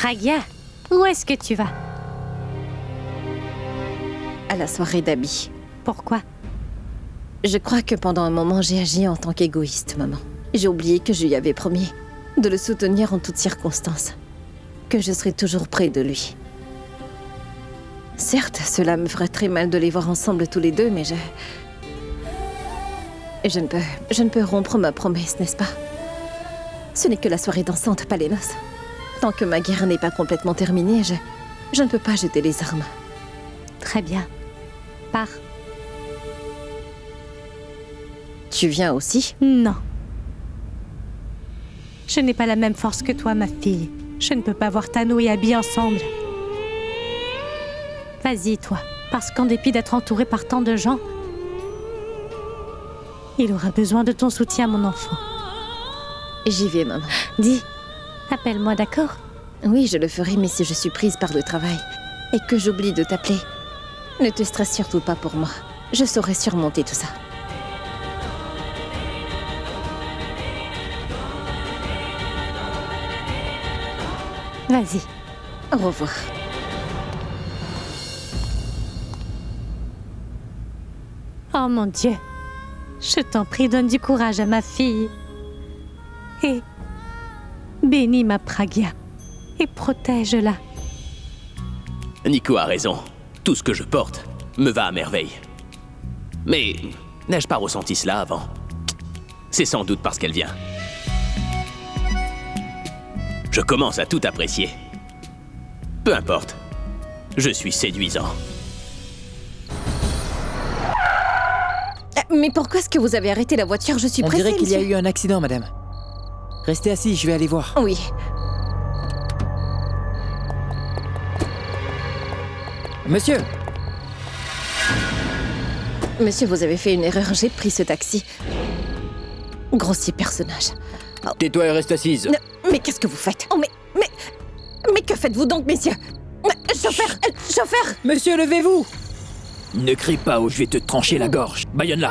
Pragya, où est-ce que tu vas? À la soirée d'Abby. Pourquoi? Je crois que pendant un moment, j'ai agi en tant qu'égoïste, maman. J'ai oublié que je lui avais promis de le soutenir en toutes circonstances. Que je serai toujours près de lui. Certes, cela me ferait très mal de les voir ensemble tous les deux, mais je ne peux rompre ma promesse, n'est-ce pas? Ce n'est que la soirée dansante, pas les noces. Tant que ma guerre n'est pas complètement terminée, je ne peux pas jeter les armes. Très bien. Pars. Tu viens aussi? Non. Je n'ai pas la même force que toi, ma fille. Je ne peux pas voir Tano et Abby ensemble. Vas-y, toi. Parce qu'en dépit d'être entouré par tant de gens, il aura besoin de ton soutien, mon enfant. J'y vais, maman. Dis, appelle-moi, d'accord? Oui, je le ferai, mais si je suis prise par le travail et que j'oublie de t'appeler, ne te stresse surtout pas pour moi. Je saurai surmonter tout ça. Vas-y. Au revoir. Oh mon Dieu. Je t'en prie, donne du courage à ma fille. Et bénis ma Pragya. Et protège-la. Nico a raison. Tout ce que je porte me va à merveille. Mais n'ai-je pas ressenti cela avant? C'est sans doute parce qu'elle vient. Je commence à tout apprécier. Peu importe. Je suis séduisant. Mais pourquoi est-ce que vous avez arrêté la voiture? Je suis pressée, On dirait qu'il y a monsieur. eu un accident, madame. Restez assis, je vais aller voir. Oui. Monsieur! Monsieur, vous avez fait une erreur. J'ai pris ce taxi. Grossier personnage. Tais-toi et reste assise. Mais qu'est-ce que vous faites? Oh, mais que faites-vous donc, messieurs? Chauffeur! Chauffeur! Monsieur, levez-vous! Ne crie pas ou je vais te trancher la gorge. Bâillonne-la.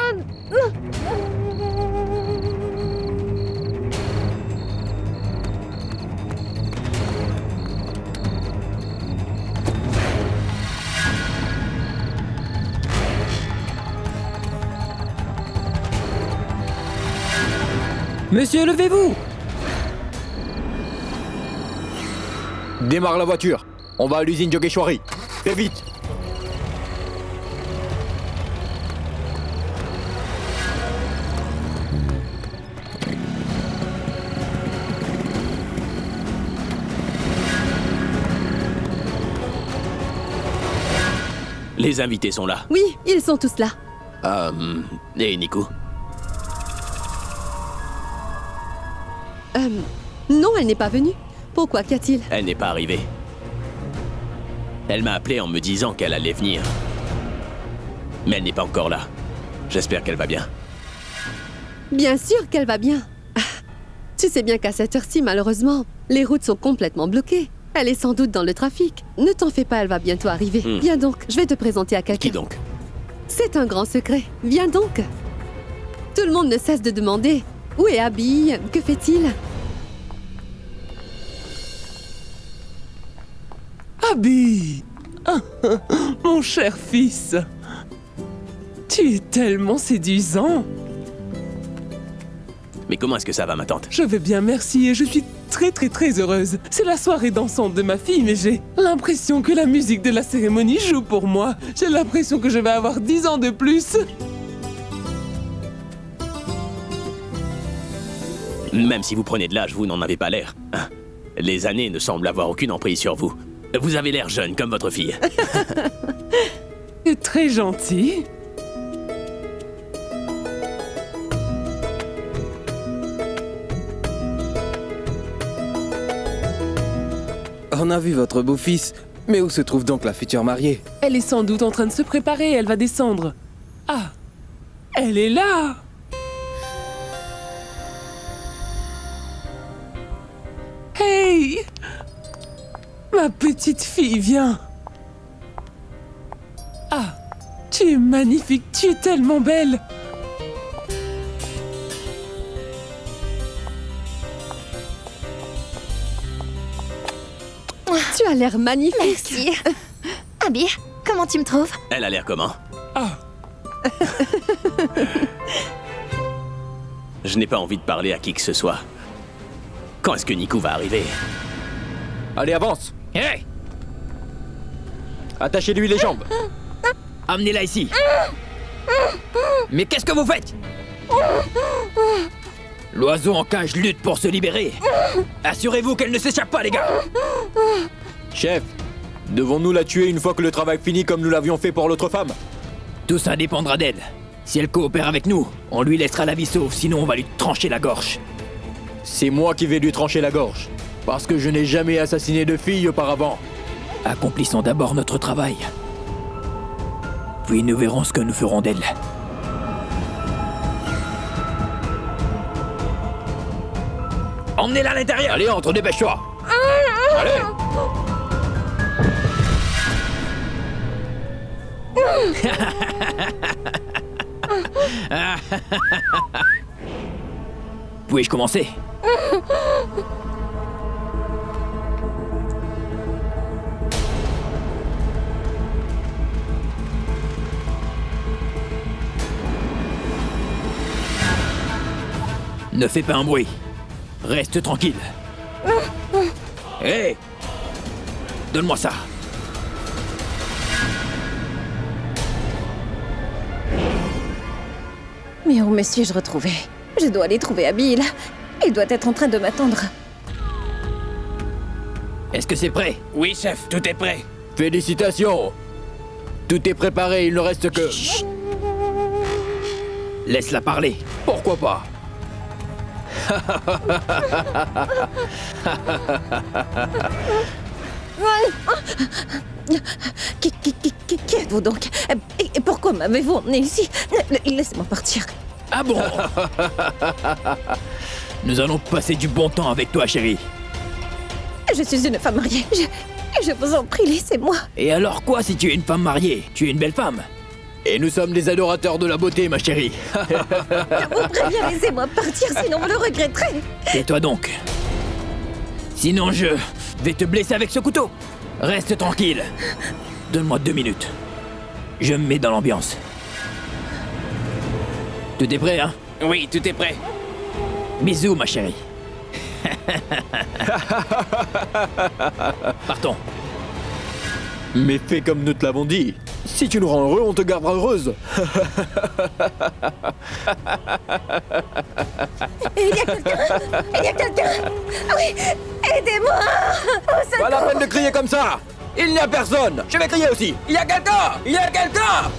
Monsieur, levez-vous! Démarre la voiture. On va à l'usine Jogeshwari. Fais vite! Les invités sont là. Oui, ils sont tous là. Et Nico? Non, elle n'est pas venue. Pourquoi, qu'y a-t-il? Elle n'est pas arrivée. Elle m'a appelé en me disant qu'elle allait venir. Mais elle n'est pas encore là. J'espère qu'elle va bien. Bien sûr qu'elle va bien. Ah, tu sais bien qu'à cette heure-ci, malheureusement, les routes sont complètement bloquées. Elle est sans doute dans le trafic. Ne t'en fais pas, elle va bientôt arriver. Viens donc, je vais te présenter à quelqu'un. Qui donc? C'est un grand secret. Viens donc. Tout le monde ne cesse de demander. Où est Abby? Que fait-il? Abby! Mon cher fils! Tu es tellement séduisant! Mais comment est-ce que ça va, ma tante? Je vais bien, merci, et je suis très heureuse. C'est la soirée dansante de ma fille, mais j'ai l'impression que la musique de la cérémonie joue pour moi. J'ai l'impression que je vais avoir 10 ans de plus. Même si vous prenez de l'âge, vous n'en avez pas l'air. Hein? Les années ne semblent avoir aucune emprise sur vous. Vous avez l'air jeune comme votre fille. C'est très gentil. On a vu votre beau-fils, mais où se trouve donc la future mariée? Elle est sans doute en train de se préparer, elle va descendre. Ah, elle est là! Hey! Ma petite fille, viens! Ah, tu es magnifique, tu es tellement belle! Tu as l'air magnifique. Merci. Abby, comment tu me trouves? Elle a l'air comment? Ah, Je n'ai pas envie de parler à qui que ce soit. Quand est-ce que Nico va arriver? Allez, avance. Hé! Attachez-lui les jambes. Amenez-la ici. Mais qu'est-ce que vous faites? L'oiseau en cage lutte pour se libérer. Assurez-vous qu'elle ne s'échappe pas, les gars. Chef, devons-nous la tuer une fois que le travail finit comme nous l'avions fait pour l'autre femme? Tout ça dépendra d'elle. Si elle coopère avec nous, on lui laissera la vie sauve, sinon on va lui trancher la gorge. C'est moi qui vais lui trancher la gorge. Parce que je n'ai jamais assassiné de fille auparavant. Accomplissons d'abord notre travail. Puis nous verrons ce que nous ferons d'elle. Emmenez-la à l'intérieur. Allez, entre, dépêche-toi. Allez. Puis-je commencer? Ne fais pas un bruit. Reste tranquille. Hé! Donne-moi ça. Mais où me suis-je retrouvée? Je dois aller trouver Abby, là. Il doit être en train de m'attendre. Est-ce que c'est prêt? oui, chef, tout est prêt. Félicitations. Tout est préparé, il ne reste que... Laisse-la parler. Pourquoi pas? Qui êtes-vous donc? Et pourquoi m'avez-vous emmené ici? Laissez-moi partir. Ah bon? Nous allons passer du bon temps avec toi, chérie. Je suis une femme mariée. Je vous en prie, laissez-moi. Et alors quoi si tu es une femme mariée? Tu es une belle femme. Et nous sommes des adorateurs de la beauté, ma chérie. Je vous préviens, laissez-moi partir, sinon vous le regretterez. Tais-toi donc. Sinon je vais te blesser avec ce couteau. Reste tranquille. Donne-moi 2 minutes. Je me mets dans l'ambiance. Tout est prêt, hein? Oui, tout est prêt. Bisous, ma chérie. Partons. Mais fais comme nous te l'avons dit. Si tu nous rends heureux, on te gardera heureuse. Il y a quelqu'un. Il y a quelqu'un. Ah oui, aidez-moi. Au secours. Pas la peine de crier comme ça. Il n'y a personne. Je vais crier aussi. Il y a quelqu'un. Il y a quelqu'un.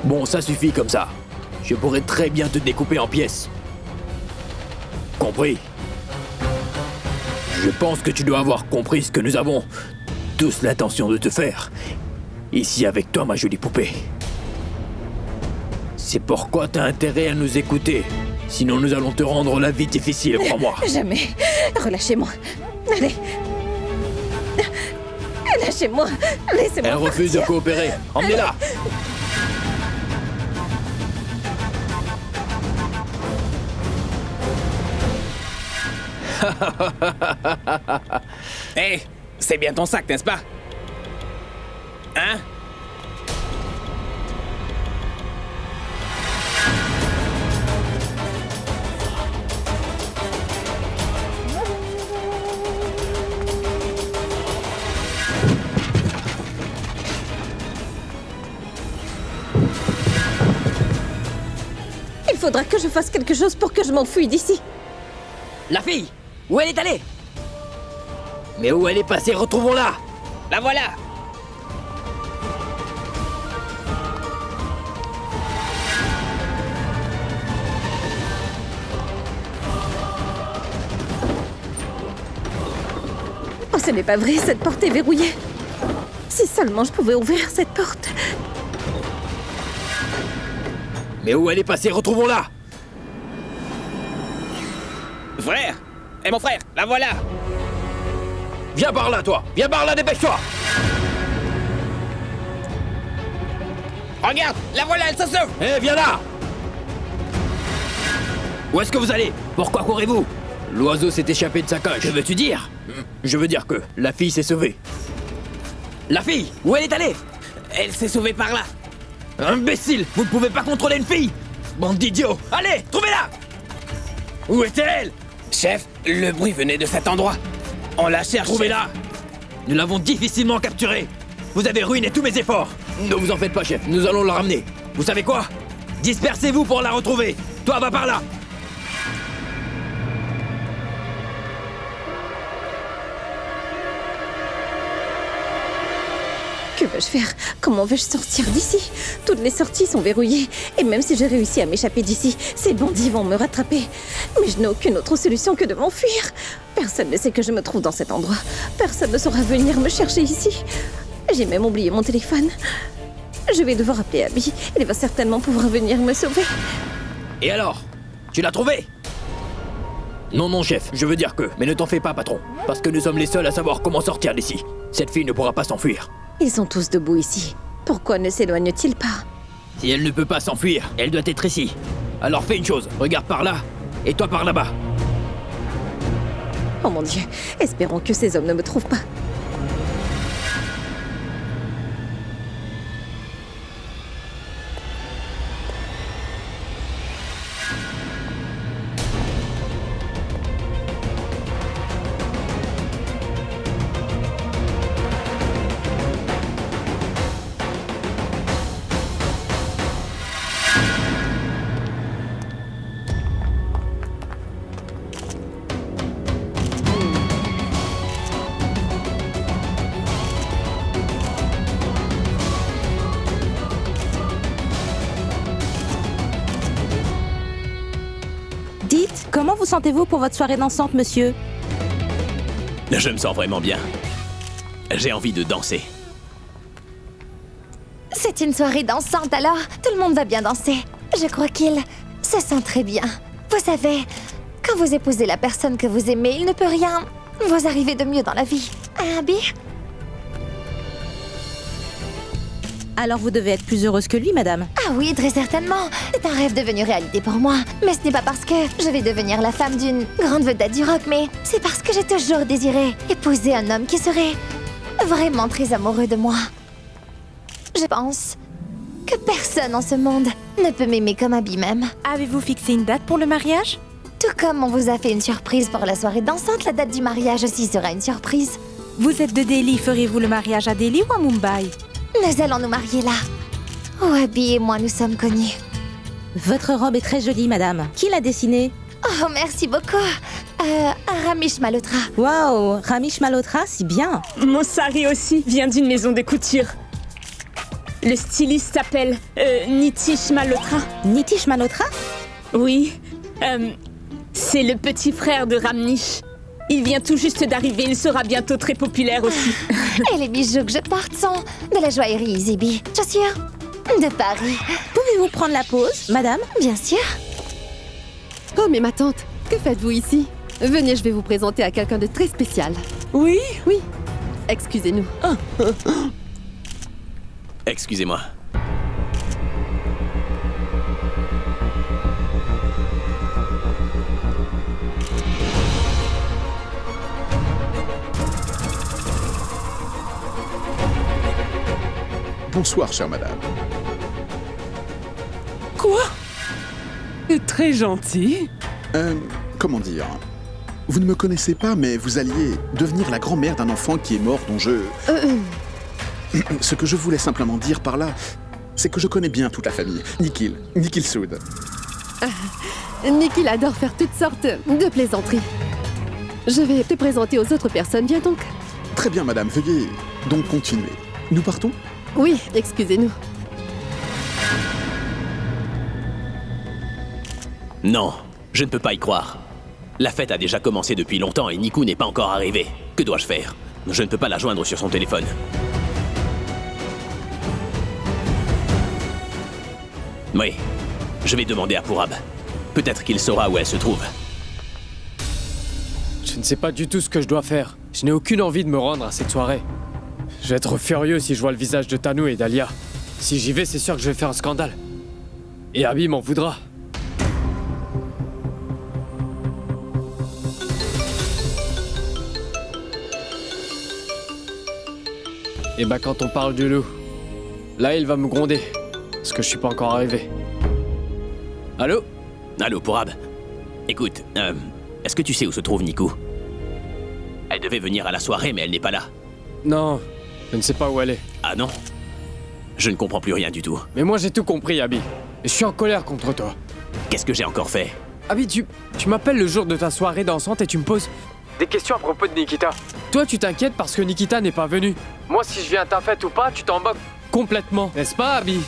Bon, ça suffit comme ça. Je pourrais très bien te découper en pièces. Compris? Je pense que tu dois avoir compris ce que nous avons tous l'intention de te faire. Ici avec toi, ma jolie poupée. C'est pourquoi t'as intérêt à nous écouter. Sinon nous allons te rendre la vie difficile, crois-moi. Jamais. Relâchez-moi. Allez. Lâchez-moi. Laissez-moi Elle refuse de partir. coopérer. Emmenez-la. Hé, c'est bien ton sac, n'est-ce pas? Hein? Il faudra que je fasse quelque chose pour que je m'enfuie d'ici. La fille! Où elle est allée? Mais où elle est passée? Retrouvons-la! La voilà! Oh, ce n'est pas vrai, cette porte est verrouillée. Si seulement je pouvais ouvrir cette porte. Mais où elle est passée? Retrouvons-la! Frère! Et mon frère, la voilà! Viens par là, toi. Viens par là, dépêche-toi. Regarde! La voilà, elle se sauve! Eh, viens là. Où est-ce que vous allez? Pourquoi courez-vous? L'oiseau s'est échappé de sa cage. Que veux-tu dire? Je veux dire que la fille s'est sauvée. La fille? Où elle est allée? Elle s'est sauvée par là. Imbécile! Vous ne pouvez pas contrôler une fille! Bande d'idiots! Allez, trouvez-la! Où était-elle? Chef, le bruit venait de cet endroit. On la cherche. Trouvez-la! Nous l'avons difficilement capturée. Vous avez ruiné tous mes efforts. Ne vous en faites pas, chef. Nous allons la ramener. Vous savez quoi? Dispersez-vous pour la retrouver. Toi, va par là. Que vais-je faire? Comment vais-je sortir d'ici? Toutes les sorties sont verrouillées. Et même si j'ai réussi à m'échapper d'ici, ces bandits vont me rattraper. Mais je n'ai aucune autre solution que de m'enfuir. Personne ne sait que je me trouve dans cet endroit. Personne ne saura venir me chercher ici. J'ai même oublié mon téléphone. Je vais devoir appeler Abby. Il va certainement pouvoir venir me sauver. Et alors? Tu l'as trouvée? Non, non, chef. Je veux dire que... Mais ne t'en fais pas, patron. Parce que nous sommes les seuls à savoir comment sortir d'ici. Cette fille ne pourra pas s'enfuir. Ils sont tous debout ici. Pourquoi ne s'éloignent-ils pas? Si elle ne peut pas s'enfuir, elle doit être ici. Alors fais une chose, regarde par là, et toi par là-bas. Oh mon Dieu, espérons que ces hommes ne me trouvent pas. Dites, comment vous sentez-vous pour votre soirée dansante, monsieur? Je me sens vraiment bien. J'ai envie de danser. C'est une soirée dansante alors. Tout le monde va bien danser. Je crois qu'il se sent très bien. Vous savez, quand vous épousez la personne que vous aimez, il ne peut rien vous arriver de mieux dans la vie. Abby? Alors vous devez être plus heureuse que lui, madame. Ah oui, très certainement. C'est un rêve devenu réalité pour moi. Mais ce n'est pas parce que je vais devenir la femme d'une grande vedette du rock, mais c'est parce que j'ai toujours désiré épouser un homme qui serait vraiment très amoureux de moi. Je pense que personne en ce monde ne peut m'aimer comme Abby m'aime. Avez-vous fixé une date pour le mariage? Tout comme on vous a fait une surprise pour la soirée dansante, la date du mariage aussi sera une surprise. Vous êtes de Delhi, ferez-vous le mariage à Delhi ou à Mumbai? Nous allons nous marier là. Oh, Abby et moi, nous sommes connus. Votre robe est très jolie, madame. Qui l'a dessinée? Oh, merci beaucoup. Ramesh Malhotra. Waouh, Ramesh Malhotra, si bien. Mon sari aussi vient d'une maison de couture. Le styliste s'appelle Nitish Malhotra. Nitish Malhotra? Oui, c'est le petit frère de Ramnish. Il vient tout juste d'arriver, il sera bientôt très populaire aussi. Et les bijoux que je porte sont de la joaillerie Easyby. Chaussures de Paris. Pouvez-vous prendre la pause, madame? Bien sûr. Oh, mais ma tante, que faites-vous ici? Venez, je vais vous présenter à quelqu'un de très spécial. Oui? Oui. Excusez-nous. Excusez-moi. Bonsoir, chère madame. Quoi? C'est très gentil. Comment dire? Vous ne me connaissez pas, mais vous alliez devenir la grand-mère d'un enfant qui est mort dont je... Ce que je voulais simplement dire par là, c'est que je connais bien toute la famille. Nikhil Sood. Nikhil adore faire toutes sortes de plaisanteries. Je vais te présenter aux autres personnes, viens donc. Très bien, madame, veuillez donc continuer. Nous partons? Oui, excusez-nous. Non, je ne peux pas y croire. La fête a déjà commencé depuis longtemps et Niku n'est pas encore arrivé. Que dois-je faire? Je ne peux pas la joindre sur son téléphone. Oui, je vais demander à Purab. Peut-être qu'il saura où elle se trouve. Je ne sais pas du tout ce que je dois faire. Je n'ai aucune envie de me rendre à cette soirée. Je vais être furieux si je vois le visage de Tanu et d'Alia. Si j'y vais, c'est sûr que je vais faire un scandale. Et Abby m'en voudra. Et bah quand on parle du loup, là il va me gronder, parce que je suis pas encore arrivé. Allô? Allô, Pourab. Écoute, est-ce que tu sais où se trouve Nico? Elle devait venir à la soirée, mais elle n'est pas là. Non, je ne sais pas où elle est. Ah non? Je ne comprends plus rien du tout. Mais moi j'ai tout compris, Abby. Et je suis en colère contre toi. Qu'est-ce que j'ai encore fait? Abby, tu m'appelles le jour de ta soirée dansante et tu me poses des questions à propos de Nikita. Toi, tu t'inquiètes parce que Nikita n'est pas venu. Moi, si je viens à ta fête ou pas, tu t'en moques complètement. N'est-ce pas, Abby?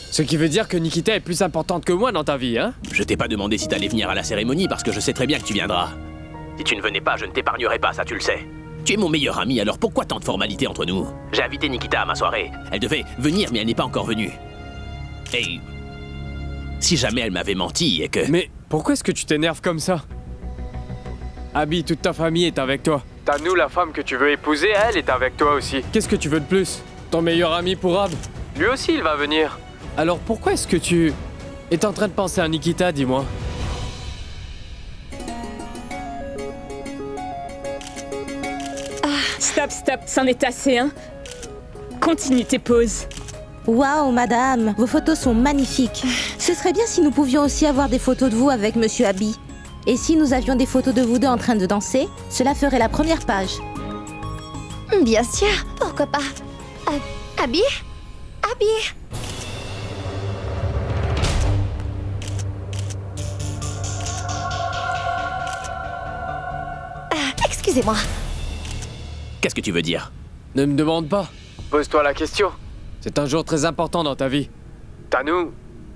Ce qui veut dire que Nikita est plus importante que moi dans ta vie, hein? Je t'ai pas demandé si t'allais venir à la cérémonie parce que je sais très bien que tu viendras. Si tu ne venais pas, je ne t'épargnerai pas, ça tu le sais. Tu es mon meilleur ami, alors pourquoi tant de formalités entre nous? J'ai invité Nikita à ma soirée. Elle devait venir, mais elle n'est pas encore venue. Et... si jamais elle m'avait menti et que... Mais pourquoi est-ce que tu t'énerves comme ça? Abby, toute ta famille est avec toi. Tanou, la femme que tu veux épouser, elle est avec toi aussi. Qu'est-ce que tu veux de plus? Ton meilleur ami Pourab? Lui aussi, il va venir. Alors pourquoi est-ce que tu es en train de penser à Nikita, dis-moi? Stop, c'en est assez, hein? Continue tes pauses. Waouh, madame, vos photos sont magnifiques. Ce serait bien si nous pouvions aussi avoir des photos de vous avec Monsieur Abby. Et si nous avions des photos de vous deux en train de danser, cela ferait la première page. Bien sûr, pourquoi pas. Abby? Abby? Excusez-moi. Qu'est-ce que tu veux dire? Ne me demande pas. Pose-toi la question. C'est un jour très important dans ta vie. Tanou,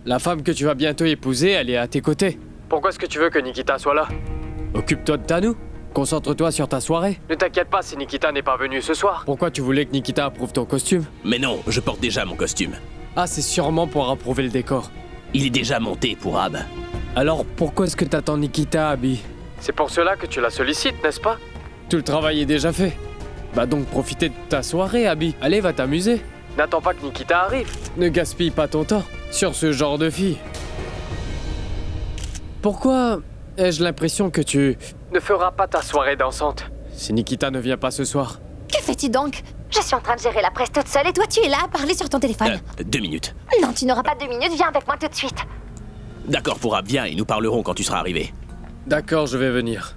la femme que tu vas bientôt épouser, elle est à tes côtés. Pourquoi est-ce que tu veux que Nikita soit là? Occupe-toi de Tanou. Concentre-toi sur ta soirée. Ne t'inquiète pas si Nikita n'est pas venu ce soir. Pourquoi tu voulais que Nikita approuve ton costume? Mais non, je porte déjà mon costume. Ah, c'est sûrement pour approuver le décor. Il est déjà monté, Pourab. Alors pourquoi est-ce que t'attends Nikita, Abby? C'est pour cela que tu la sollicites, n'est-ce pas? Tout le travail est déjà fait. Va donc profiter de ta soirée, Abby. Allez, va t'amuser. N'attends pas que Nikita arrive. Ne gaspille pas ton temps sur ce genre de fille. Pourquoi ai-je l'impression que tu ne feras pas ta soirée dansante si Nikita ne vient pas ce soir? Que fais-tu donc? Je suis en train de gérer la presse toute seule et toi tu es là à parler sur ton téléphone. 2 minutes. Non, tu n'auras pas 2 minutes, viens avec moi tout de suite. D'accord, Pourab, viens et nous parlerons quand tu seras arrivé. D'accord, je vais venir.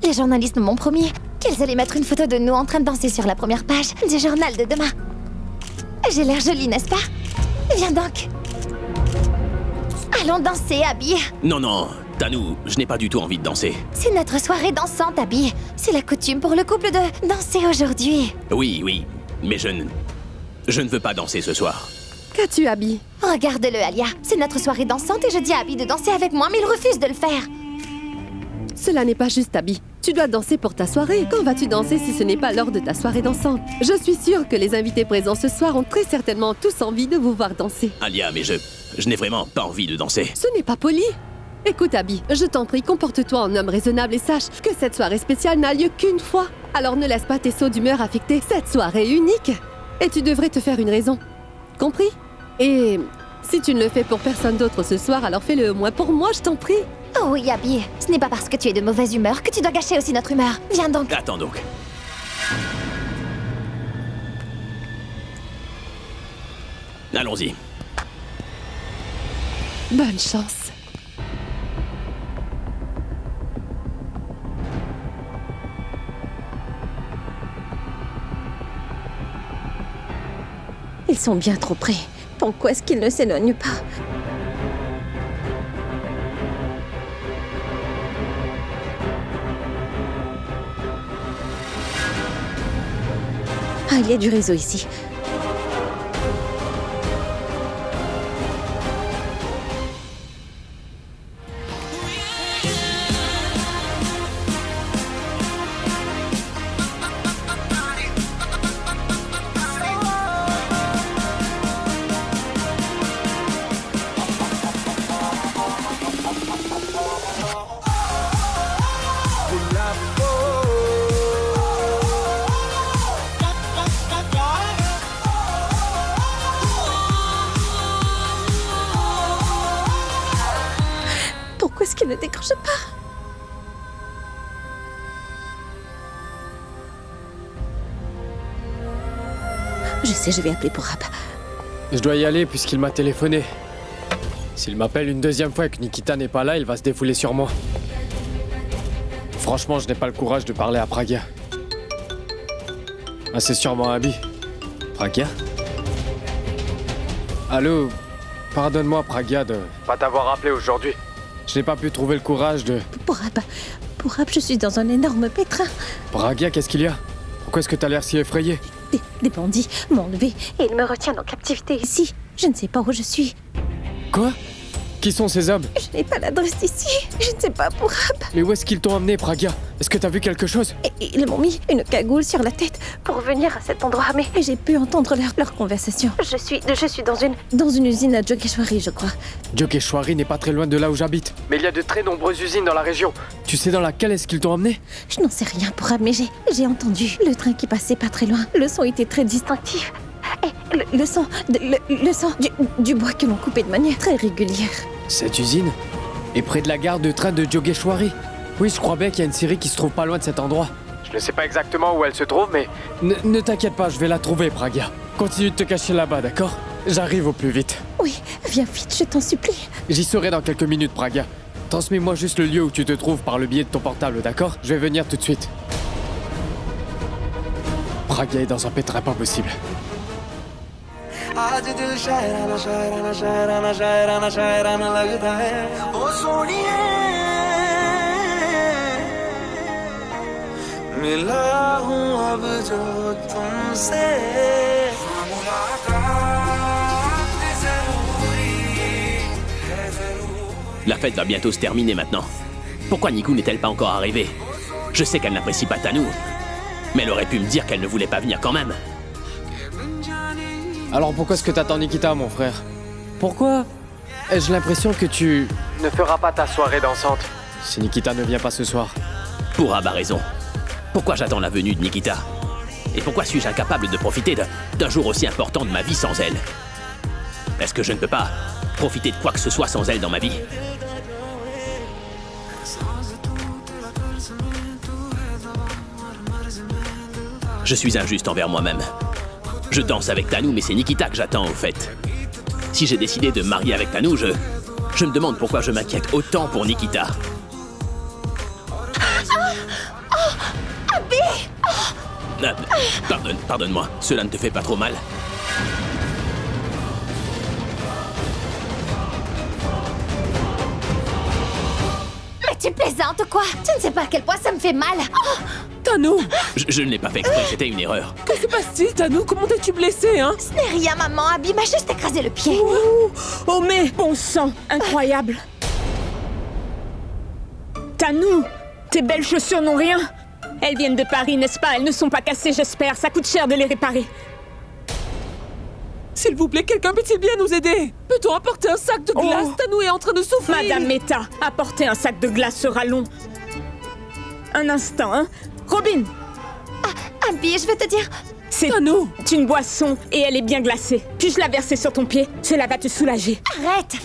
Les journalistes m'ont promis qu'ils allaient mettre une photo de nous en train de danser sur la première page du journal de demain. J'ai l'air jolie, n'est-ce pas? Viens donc. Allons danser, Abby. Non, Tanou, je n'ai pas du tout envie de danser. C'est notre soirée dansante, Abby. C'est la coutume pour le couple de danser aujourd'hui. Oui, mais je ne veux pas danser ce soir. Qu'as-tu, Abby? Regarde-le, Alia. C'est notre soirée dansante et je dis à Abby de danser avec moi, mais il refuse de le faire. Cela n'est pas juste, Abby. Tu dois danser pour ta soirée. Quand vas-tu danser si ce n'est pas lors de ta soirée dansante? Je suis sûre que les invités présents ce soir ont très certainement tous envie de vous voir danser. Alia, mais je n'ai vraiment pas envie de danser. Ce n'est pas poli. Écoute, Abby, je t'en prie, comporte-toi en homme raisonnable et sache que cette soirée spéciale n'a lieu qu'une fois. Alors ne laisse pas tes sauts d'humeur affecter cette soirée unique. Et tu devrais te faire une raison. Compris? Et si tu ne le fais pour personne d'autre ce soir, alors fais-le au moins pour moi, je t'en prie. Oh oui, Abby. Ce n'est pas parce que tu es de mauvaise humeur que tu dois gâcher aussi notre humeur. Viens donc. Attends donc. Allons-y. Bonne chance. Ils sont bien trop près. Pourquoi est-ce qu'ils ne s'éloignent pas? Ah, il y a du réseau ici. Pourquoi est-ce qu'il ne décroche pas? Je sais, je vais appeler Pourab. Je dois y aller puisqu'il m'a téléphoné. S'il m'appelle une deuxième fois et que Nikita n'est pas là, il va se défouler sur moi. Franchement, je n'ai pas le courage de parler à Pragya. Ah, c'est sûrement Abby. Pragya? Allô, pardonne-moi Pragya de pas t'avoir appelé aujourd'hui. Je n'ai pas pu trouver le courage de... Pourab, je suis dans un énorme pétrin. Pragya, qu'est-ce qu'il y a? Pourquoi est-ce que t'as l'air si effrayé? Des bandits m'ont enlevé et ils me retiennent en captivité ici. Je ne sais pas où je suis. Quoi? Qui sont ces hommes? Je n'ai pas l'adresse d'ici. Je ne sais pas, Pourab. Mais où est-ce qu'ils t'ont emmené, Pragya? Est-ce que t'as vu quelque chose? Et ils m'ont mis une cagoule sur la tête pour venir à cet endroit, mais j'ai pu entendre leur conversation. Je suis dans une usine à Jogeshwari, je crois. Jogeshwari n'est pas très loin de là où j'habite. Mais il y a de très nombreuses usines dans la région. Tu sais dans laquelle est-ce qu'ils t'ont emmené? Je n'en sais rien, Pourab, mais j'ai entendu le train qui passait pas très loin. Le son était très distinctif. Et le son du bois que l'on coupait de manière très régulière. Cette usine est près de la gare de train de Jogeshwari. Oui, je crois bien qu'il y a une série qui se trouve pas loin de cet endroit. Je ne sais pas exactement où elle se trouve, mais... Ne t'inquiète pas, je vais la trouver, Pragya. Continue de te cacher là-bas, d'accord? J'arrive au plus vite. Oui, viens vite, je t'en supplie. J'y serai dans quelques minutes, Pragya. Transmets-moi juste le lieu où tu te trouves par le biais de ton portable, d'accord? Je vais venir tout de suite. Pragya est dans un pétrin pas possible. आज दिल शायराना शायराना शायराना शायराना शायराना लगता है ओ सोनिए मिला हूँ अब जो तुमसे La fête va bientôt se terminer maintenant. Pourquoi Niku n'est-elle pas encore arrivée? Je sais qu'elle n'apprécie pas Tanou, mais elle aurait pu me dire qu'elle ne voulait pas venir quand même. Alors pourquoi est-ce que t'attends Nikita, mon frère? Pourquoi ai-je l'impression que tu ne feras pas ta soirée dansante si Nikita ne vient pas ce soir? Pourab a raison. Pourquoi j'attends la venue de Nikita? Et pourquoi suis-je incapable de profiter d'un jour aussi important de ma vie sans elle? Est-ce que je ne peux pas profiter de quoi que ce soit sans elle dans ma vie? Je suis injuste envers moi-même. Je danse avec Tanou, mais c'est Nikita que j'attends, au fait. Si j'ai décidé de me marier avec Tanou, je me demande pourquoi je m'inquiète autant pour Nikita. Abby! Pardonne-moi, cela ne te fait pas trop mal? Mais tu plaisantes ou quoi? Tu ne sais pas à quel point ça me fait mal. Tanou! Je ne l'ai pas fait exprès, c'était une erreur. Que se passe-t-il, Tanou? Comment t'es-tu blessée, hein? Ce n'est rien, maman. Abby m'a juste écrasé le pied. Oh mais, bon sang, incroyable. Tanou, tes belles chaussures n'ont rien. Elles viennent de Paris, n'est-ce pas? Elles ne sont pas cassées, j'espère. Ça coûte cher de les réparer. S'il vous plaît, quelqu'un peut-il bien nous aider? Peut-on apporter un sac de glace? Tanou est en train de souffrir. Madame Mehta, apporter un sac de glace sera long. Un instant, hein? Robin! Abby, je vais te dire... C'est une boisson et elle est bien glacée. Puis-je la verser sur ton pied? Cela va te soulager. Arrête!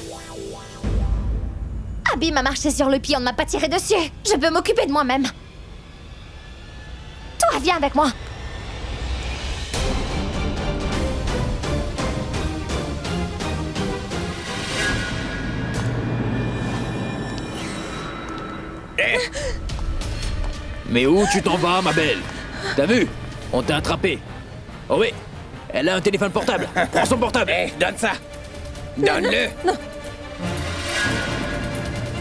Abby m'a marché sur le pied, on ne m'a pas tiré dessus. Je peux m'occuper de moi-même. Toi, viens avec moi. Mais où tu t'en vas, ma belle? T'as vu? On t'a attrapé. Oh oui, elle a un téléphone portable. Prends son portable. Donne ça. Donne-le. Non.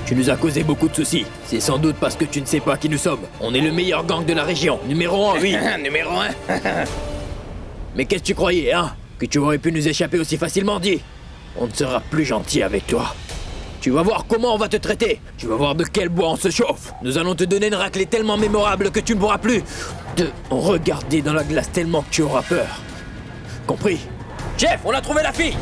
Tu nous as causé beaucoup de soucis. C'est sans doute parce que tu ne sais pas qui nous sommes. On est le meilleur gang de la région. Numéro 1, oui. Numéro 1. Mais qu'est-ce que tu croyais, hein? Que tu aurais pu nous échapper aussi facilement, dis? On ne sera plus gentil avec toi. Tu vas voir comment on va te traiter. Tu vas voir de quel bois on se chauffe. Nous allons te donner une raclée tellement mémorable que tu ne pourras plus te regarder dans la glace tellement que tu auras peur. Compris? Chef, on a trouvé la fille!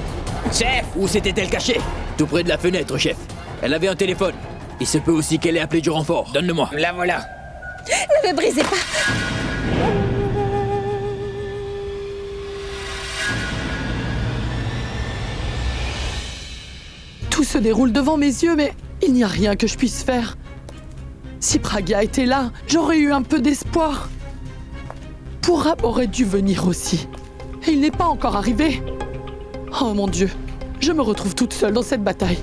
Chef! Où s'était-elle cachée? Tout près de la fenêtre, chef. Elle avait un téléphone. Il se peut aussi qu'elle ait appelé du renfort. Donne-le-moi. La voilà. Ne me brisez pas! Tout se déroule devant mes yeux, mais il n'y a rien que je puisse faire. Si Pragya était là, j'aurais eu un peu d'espoir. Pourab aurait dû venir aussi. et il n'est pas encore arrivé. Oh mon Dieu, je me retrouve toute seule dans cette bataille.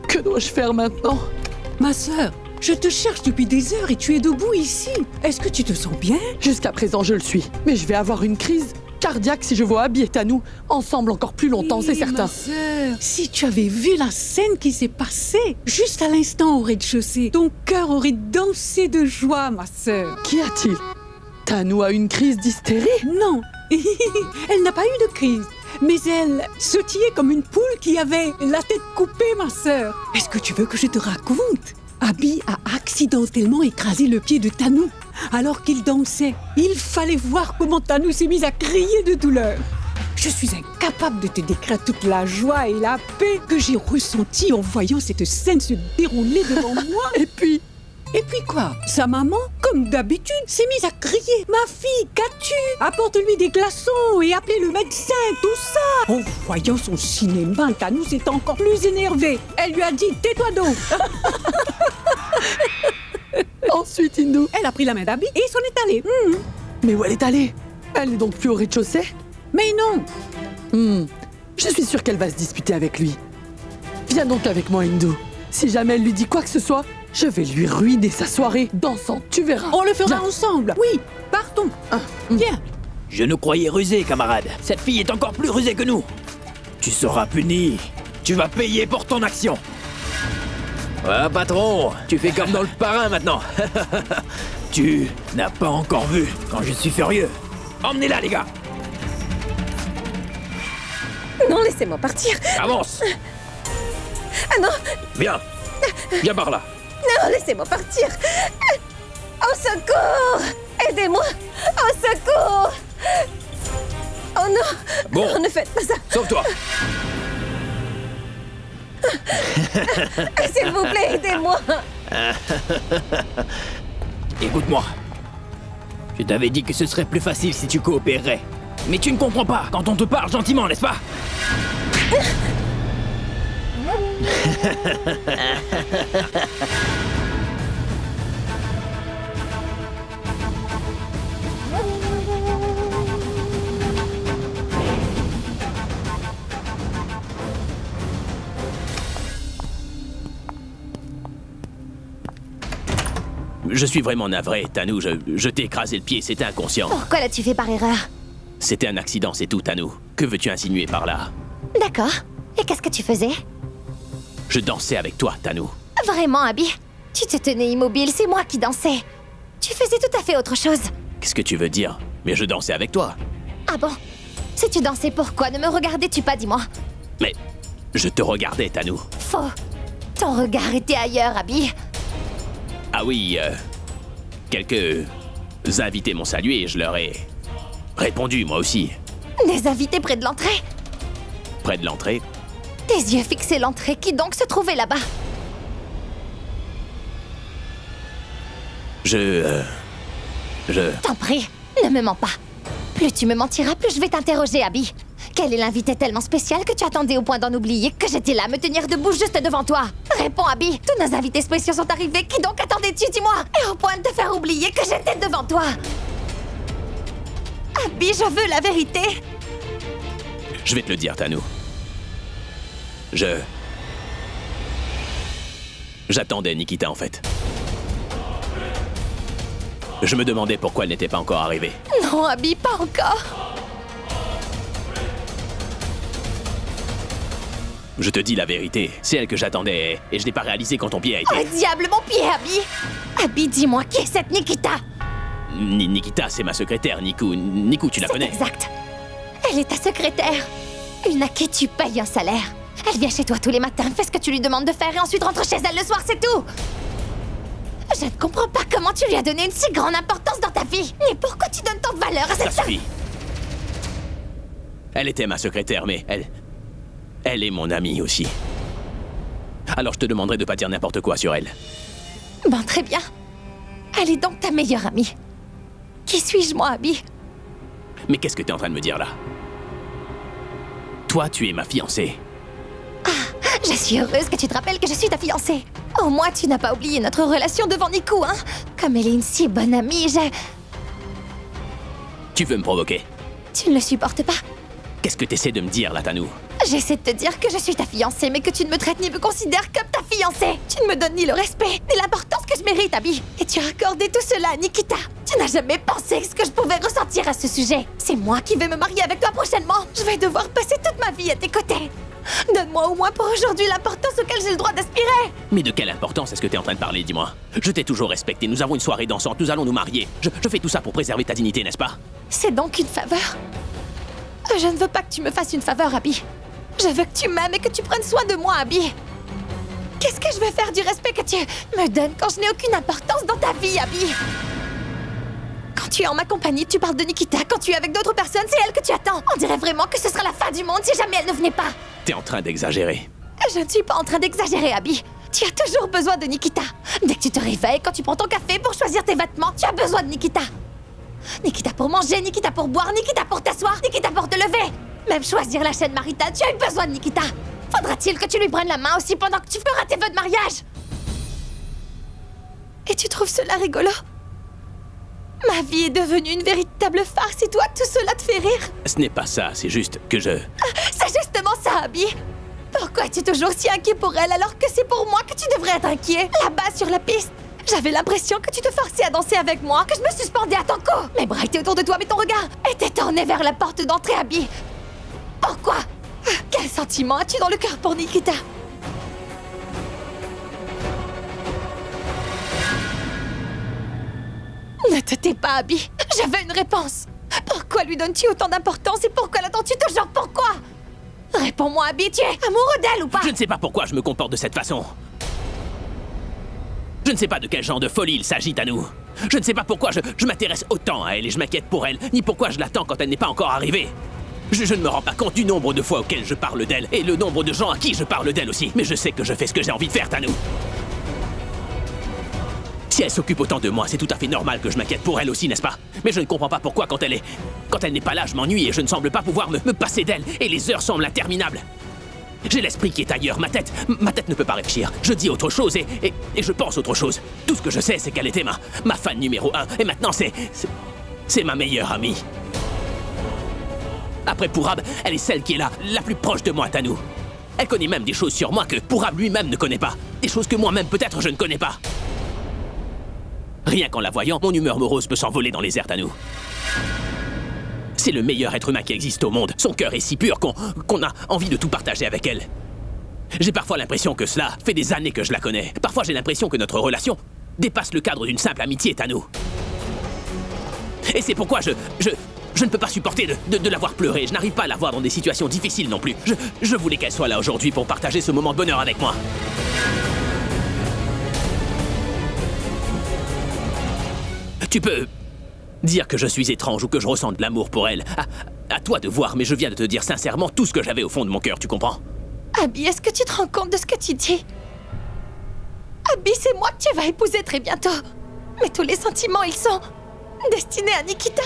Que dois-je faire maintenant? Ma sœur, je te cherche depuis des heures et tu es debout ici. Est-ce que tu te sens bien? Jusqu'à présent, je le suis. Mais je vais avoir une crise cardiaque si je vois Abby et Tanou ensemble encore plus longtemps, c'est certain. Ma sœur, si tu avais vu la scène qui s'est passée, juste à l'instant au rez-de-chaussée, ton cœur aurait dansé de joie, ma sœur. Qu'y a-t-il? Tanou a une crise d'hystérie? Non, elle n'a pas eu de crise. Mais elle sautillait comme une poule qui avait la tête coupée, ma sœur. Est-ce que tu veux que je te raconte? Abby a accidentellement écrasé le pied de Tanou alors qu'il dansait. Il fallait voir comment Tanou s'est mise à crier de douleur. Je suis incapable de te décrire toute la joie et la paix que j'ai ressentie en voyant cette scène se dérouler devant moi. Et puis quoi? Sa maman, comme d'habitude, s'est mise à crier. Ma fille, qu'as-tu? Apporte-lui des glaçons et appelez le médecin, tout ça. En voyant son cinéma, Tanou s'est encore plus énervée. Elle lui a dit, tais-toi donc. Ensuite, Hindou. Elle a pris la main d'Abby et s'en est allée. Mais où elle est allée? Elle n'est donc plus au rez-de-chaussée? Mais non. Je suis sûre qu'elle va se disputer avec lui. Viens donc avec moi, Hindou. Si jamais elle lui dit quoi que ce soit, je vais lui ruiner sa soirée dansant, tu verras. On le fera ensemble. Oui, partons. Viens. Je nous croyais rusés, camarade. Cette fille est encore plus rusée que nous. Tu seras puni. Tu vas payer pour ton action. Ah, patron, tu fais comme dans le parrain maintenant. Tu n'as pas encore vu quand je suis furieux. Emmenez-la, les gars. Non, laissez-moi partir. Avance. Ah non. Viens. Viens par là. Non, laissez-moi partir. Au secours. Aidez-moi. Au secours. Oh non. Bon. Oh, ne faites pas ça. Sauve-toi. S'il vous plaît, aidez-moi. Écoute-moi. Je t'avais dit que ce serait plus facile si tu coopérerais. Mais tu ne comprends pas quand on te parle gentiment, n'est-ce pas? Je suis vraiment navré, Tanou. Je t'ai écrasé le pied, c'était inconscient. Pourquoi l'as-tu fait par erreur? C'était un accident, c'est tout, Tanou. Que veux-tu insinuer par là? D'accord. Et qu'est-ce que tu faisais? Je dansais avec toi, Tanou. Vraiment, Abby? Tu te tenais immobile, c'est moi qui dansais. Tu faisais tout à fait autre chose. Qu'est-ce que tu veux dire? Mais je dansais avec toi. Ah bon? Si tu dansais, pourquoi ne me regardais-tu pas, dis-moi? Mais je te regardais, Tanou. Faux. Ton regard était ailleurs, Abby. Ah oui, quelques invités m'ont salué et je leur ai répondu, moi aussi. Des invités près de l'entrée? Près de l'entrée? Tes yeux fixaient l'entrée, qui donc se trouvait là-bas? Je... T'en prie, ne me mens pas. Plus tu me mentiras, plus je vais t'interroger, Abby. Quel est l'invité tellement spécial que tu attendais au point d'en oublier que j'étais là, me tenir debout juste devant toi? Réponds, Abby. Tous nos invités spéciaux sont arrivés. Qui donc attendais-tu, dis-moi? Et au point de te faire oublier que j'étais devant toi. Abby, je veux la vérité. Je vais te le dire, Tanou. J'attendais Nikita, en fait. Je me demandais pourquoi elle n'était pas encore arrivée. Non, Abby, pas encore. Je te dis la vérité, c'est elle que j'attendais et je n'ai pas réalisé quand ton pied a été... Oh, diable, mon pied, Abby! Abby, dis-moi, qui est cette Nikita? Nikita, c'est ma secrétaire, Niku. Niku, tu la connais? Exact. Elle est ta secrétaire. Une à qui tu payes un salaire. Elle vient chez toi tous les matins, fait ce que tu lui demandes de faire et ensuite rentre chez elle le soir, c'est tout. Je ne comprends pas comment tu lui as donné une si grande importance dans ta vie. Mais pourquoi tu donnes tant de valeur à cette Ça suffit. Elle était ma secrétaire, mais elle est mon amie aussi. Alors je te demanderai de pas dire n'importe quoi sur elle. Bon, très bien. Elle est donc ta meilleure amie. Qui suis-je, moi, Abby? Mais qu'est-ce que t'es en train de me dire, là? Toi, tu es ma fiancée. Ah, je suis heureuse que tu te rappelles que je suis ta fiancée. Au moins, tu n'as pas oublié notre relation devant Niku, hein? Comme elle est une si bonne amie, Tu veux me provoquer? Tu ne le supportes pas? Qu'est-ce que t'essaies de me dire, là, Tanou? J'essaie de te dire que je suis ta fiancée, mais que tu ne me traites ni me considères comme ta fiancée. Tu ne me donnes ni le respect, ni l'importance que je mérite, Abby. Et tu as accordé tout cela à Nikita. Tu n'as jamais pensé ce que je pouvais ressentir à ce sujet. C'est moi qui vais me marier avec toi prochainement. Je vais devoir passer toute ma vie à tes côtés. Donne-moi au moins pour aujourd'hui l'importance auquel j'ai le droit d'aspirer. Mais de quelle importance est-ce que t'es en train de parler, dis-moi? Je t'ai toujours respecté, nous avons une soirée dansante, nous allons nous marier. Je fais tout ça pour préserver ta dignité, n'est-ce pas? C'est donc une faveur? Je ne veux pas que tu me fasses une faveur, Abby. Je veux que tu m'aimes et que tu prennes soin de moi, Abby. Qu'est-ce que je vais faire du respect que tu me donnes quand je n'ai aucune importance dans ta vie, Abby? Quand tu es en ma compagnie, tu parles de Nikita. Quand tu es avec d'autres personnes, c'est elle que tu attends. On dirait vraiment que ce sera la fin du monde si jamais elle ne venait pas. T'es en train d'exagérer. Je ne suis pas en train d'exagérer, Abby. Tu as toujours besoin de Nikita. Dès que tu te réveilles, quand tu prends ton café pour choisir tes vêtements, tu as besoin de Nikita. Nikita pour manger, Nikita pour boire, Nikita pour t'asseoir, Nikita pour te lever. Même choisir la chaîne maritale, tu as eu besoin de Nikita. Faudra-t-il que tu lui prennes la main aussi pendant que tu feras tes vœux de mariage? Et tu trouves cela rigolo? Ma vie est devenue une véritable farce et toi, tout cela te fait rire? Ce n'est pas ça, c'est juste que je... C'est justement ça, Abby. Pourquoi es-tu toujours si inquiet pour elle alors que c'est pour moi que tu devrais être inquiet? Là-bas sur la piste, j'avais l'impression que tu te forçais à danser avec moi, que je me suspendais à ton cou. Mes bras étaient autour de toi, mais ton regard était tourné vers la porte d'entrée, Abby. Pourquoi? Quel sentiment as-tu dans le cœur pour Nikita? Ne te tais pas, Abby. Je veux une réponse. Pourquoi lui donnes-tu autant d'importance et pourquoi l'attends-tu toujours? Pourquoi? Réponds-moi, Abby, tu es amoureux d'elle ou pas? Je ne sais pas pourquoi je me comporte de cette façon. Je ne sais pas de quel genre de folie il s'agit, à nous. Je ne sais pas pourquoi je m'intéresse autant à elle et je m'inquiète pour elle, ni pourquoi je l'attends quand elle n'est pas encore arrivée. Je ne me rends pas compte du nombre de fois auxquelles je parle d'elle et le nombre de gens à qui je parle d'elle aussi. Mais je sais que je fais ce que j'ai envie de faire, Tanou. Si elle s'occupe autant de moi, c'est tout à fait normal que je m'inquiète pour elle aussi, n'est-ce pas? Mais je ne comprends pas pourquoi quand elle n'est pas là, je m'ennuie et je ne semble pas pouvoir me passer d'elle. Et les heures semblent interminables. J'ai l'esprit qui est ailleurs, ma tête ne peut pas réfléchir. Je dis autre chose et je pense autre chose. Tout ce que je sais, c'est qu'elle était ma fan numéro 1. Et maintenant, c'est ma meilleure amie. Après Pourab, elle est celle qui est la plus proche de moi, Tanou. Elle connaît même des choses sur moi que Pourab lui-même ne connaît pas. Des choses que moi-même, peut-être, je ne connais pas. Rien qu'en la voyant, mon humeur morose peut s'envoler dans les airs, Tanou. C'est le meilleur être humain qui existe au monde. Son cœur est si pur qu'on a envie de tout partager avec elle. J'ai parfois l'impression que cela fait des années que je la connais. Parfois j'ai l'impression que notre relation dépasse le cadre d'une simple amitié, Tanou. Et c'est pourquoi je ne peux pas supporter de la voir pleurer. Je n'arrive pas à la voir dans des situations difficiles non plus. Je voulais qu'elle soit là aujourd'hui pour partager ce moment de bonheur avec moi. Tu peux dire que je suis étrange ou que je ressens de l'amour pour elle. À toi de voir, mais je viens de te dire sincèrement tout ce que j'avais au fond de mon cœur, tu comprends? Abby, est-ce que tu te rends compte de ce que tu dis? Abby, c'est moi que tu vas épouser très bientôt. Mais tous les sentiments, ils sont destinés à Nikita.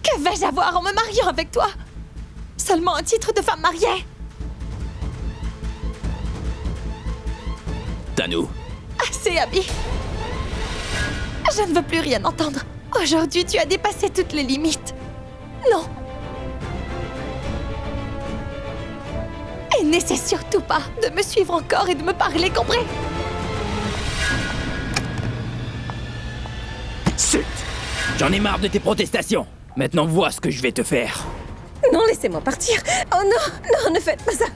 Que vais-je avoir en me mariant avec toi? Seulement un titre de femme mariée? Tanou. Assez, Abby. Je ne veux plus rien entendre. Aujourd'hui, tu as dépassé toutes les limites. Non. Et n'essaie surtout pas de me suivre encore et de me parler, compris? Chut! J'en ai marre de tes protestations. Maintenant, vois ce que je vais te faire. Non, laissez-moi partir. Oh non, non, ne faites pas ça.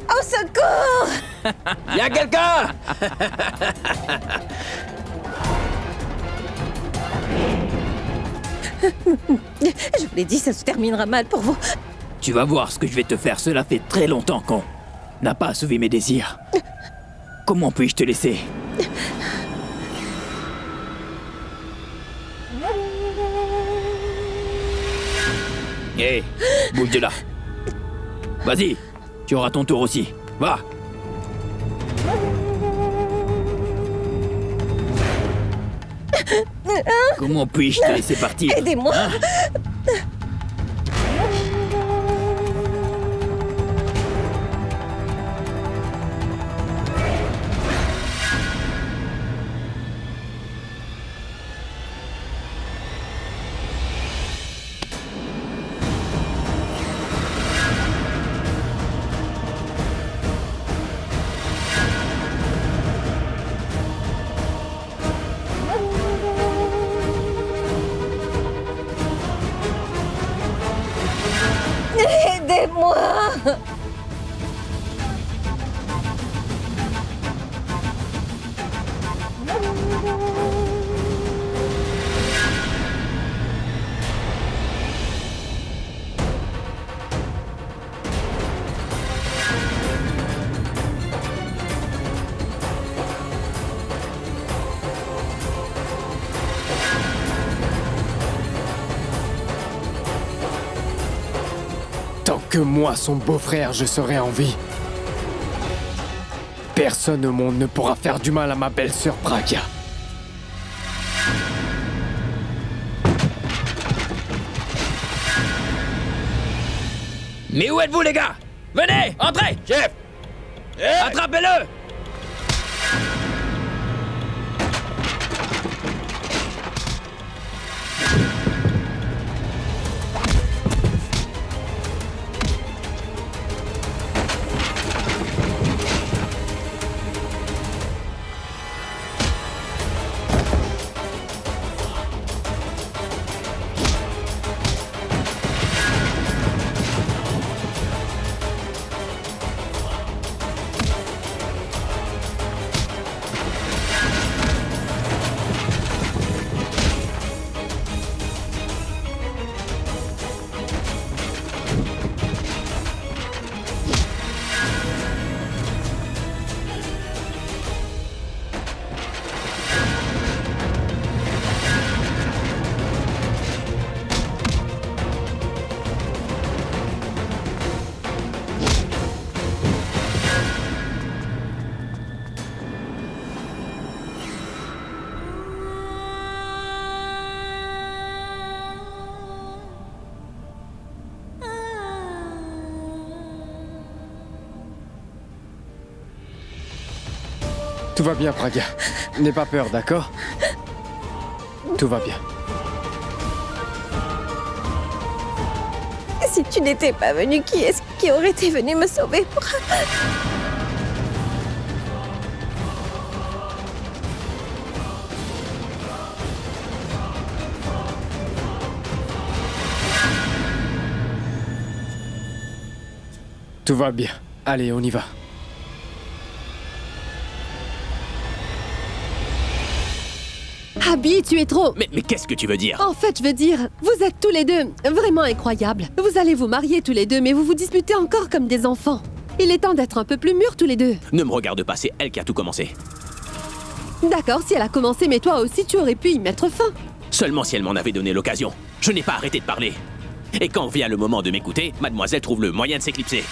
Au secours! Y'a quelqu'un? Je vous l'ai dit, ça se terminera mal pour vous. Tu vas voir ce que je vais te faire. Cela fait très longtemps qu'on n'a pas assouvi mes désirs. Comment puis-je te laisser? Hé, bouge de là. Vas-y, tu auras ton tour aussi. Va. Comment puis-je te laisser partir? Aidez-moi. Hein? Aidez-moi! Tant que moi, son beau-frère, je serai en vie, personne au monde ne pourra faire du mal à ma belle-sœur Pragia. Mais où êtes-vous, les gars? Venez, entrez! Chef! Attrapez-le! Tout va bien, Pragia. N'aie pas peur, d'accord? Tout va bien. Si tu n'étais pas venu, qui est-ce qui aurait été venu me sauver? Tout va bien. Allez, on y va. Abby, tu es trop... Mais qu'est-ce que tu veux dire? En fait, je veux dire, vous êtes tous les deux vraiment incroyables. Vous allez vous marier tous les deux, mais vous vous disputez encore comme des enfants. Il est temps d'être un peu plus mûrs tous les deux. Ne me regarde pas, c'est elle qui a tout commencé. D'accord, si elle a commencé, mais toi aussi, tu aurais pu y mettre fin. Seulement si elle m'en avait donné l'occasion. Je n'ai pas arrêté de parler. Et quand vient le moment de m'écouter, mademoiselle trouve le moyen de s'éclipser.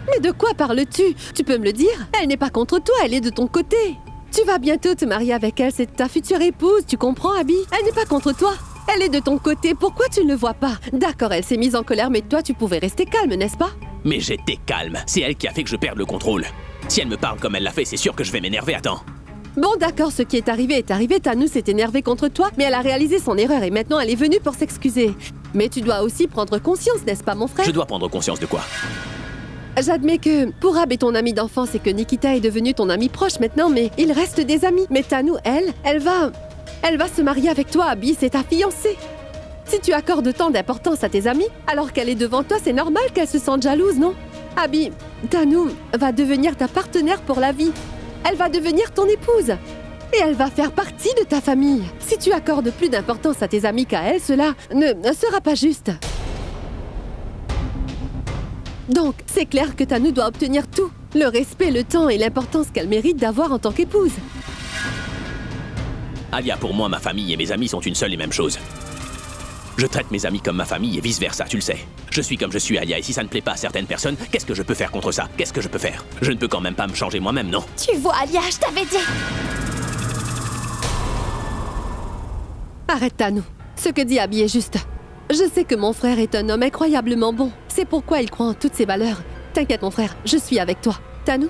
Mais de quoi parles-tu? Tu peux me le dire? Elle n'est pas contre toi, elle est de ton côté. Tu vas bientôt te marier avec elle, c'est ta future épouse, tu comprends, Abby? Elle n'est pas contre toi. Elle est de ton côté, pourquoi tu ne le vois pas? D'accord, elle s'est mise en colère, mais toi, tu pouvais rester calme, n'est-ce pas? Mais j'étais calme. C'est elle qui a fait que je perde le contrôle. Si elle me parle comme elle l'a fait, c'est sûr que je vais m'énerver. Attends. Bon, d'accord, ce qui est arrivé. Thanou s'est énervée contre toi, mais elle a réalisé son erreur et maintenant elle est venue pour s'excuser. Mais tu dois aussi prendre conscience, n'est-ce pas, mon frère? Je dois prendre conscience de quoi? J'admets que Purab est ton ami d'enfance et que Nikita est devenue ton amie proche maintenant, mais il reste des amis. Mais Thanou, elle va se marier avec toi, Abby, c'est ta fiancée. Si tu accordes tant d'importance à tes amis, alors qu'elle est devant toi, c'est normal qu'elle se sente jalouse, non? Abby, Thanou va devenir ta partenaire pour la vie. Elle va devenir ton épouse. Et elle va faire partie de ta famille. Si tu accordes plus d'importance à tes amis qu'à elle, cela ne sera pas juste. Donc, c'est clair que Thanou doit obtenir tout. Le respect, le temps et l'importance qu'elle mérite d'avoir en tant qu'épouse. Alia, pour moi, ma famille et mes amis sont une seule et même chose. Je traite mes amis comme ma famille et vice-versa, tu le sais. Je suis comme je suis, Alia, et si ça ne plaît pas à certaines personnes, qu'est-ce que je peux faire contre ça? Qu'est-ce que je peux faire? Je ne peux quand même pas me changer moi-même, non? Tu vois, Alia, je t'avais dit. Arrête, Thanou. Ce que dit Abby est juste. Je sais que mon frère est un homme incroyablement bon. C'est pourquoi il croit en toutes ses valeurs. T'inquiète, mon frère, je suis avec toi. Thanou,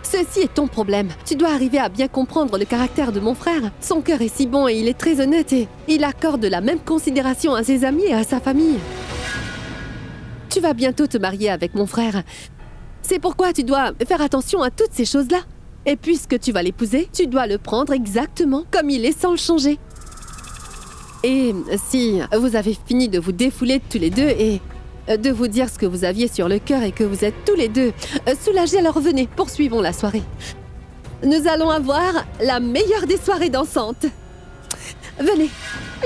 ceci est ton problème. Tu dois arriver à bien comprendre le caractère de mon frère. Son cœur est si bon et il est très honnête et il accorde la même considération à ses amis et à sa famille. Tu vas bientôt te marier avec mon frère. C'est pourquoi tu dois faire attention à toutes ces choses-là. Et puisque tu vas l'épouser, tu dois le prendre exactement comme il est sans le changer. Et si vous avez fini de vous défouler tous les deux et de vous dire ce que vous aviez sur le cœur et que vous êtes tous les deux soulagés. Alors venez, poursuivons la soirée. Nous allons avoir la meilleure des soirées dansantes. Venez.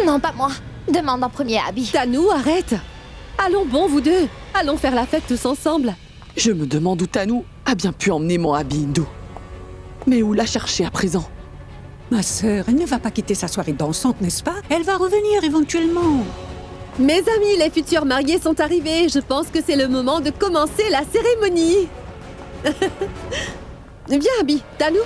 Non, pas moi. Demande en premier à Abby. Tanou, arrête. Allons bon, vous deux. Allons faire la fête tous ensemble. Je me demande où Tanou a bien pu emmener mon Abby Hindu. Mais où la chercher à présent? Ma sœur, elle ne va pas quitter sa soirée dansante, n'est-ce pas? Elle va revenir éventuellement. Mes amis, les futurs mariés sont arrivés. Je pense que c'est le moment de commencer la cérémonie. Viens, Abby. Tanou.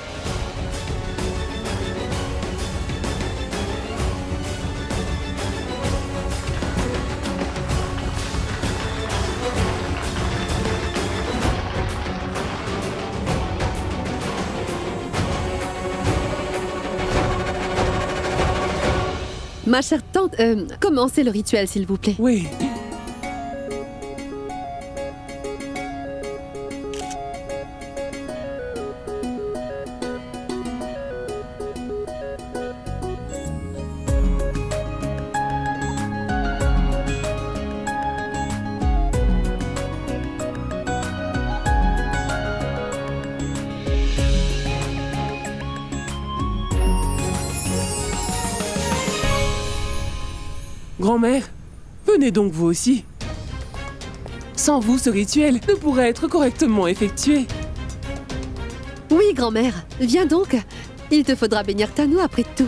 Ma chère tante, commencez le rituel, s'il vous plaît. Oui. Grand-mère, venez donc vous aussi. Sans vous, ce rituel ne pourrait être correctement effectué. Oui, grand-mère. Viens donc. Il te faudra bénir Tanou après tout.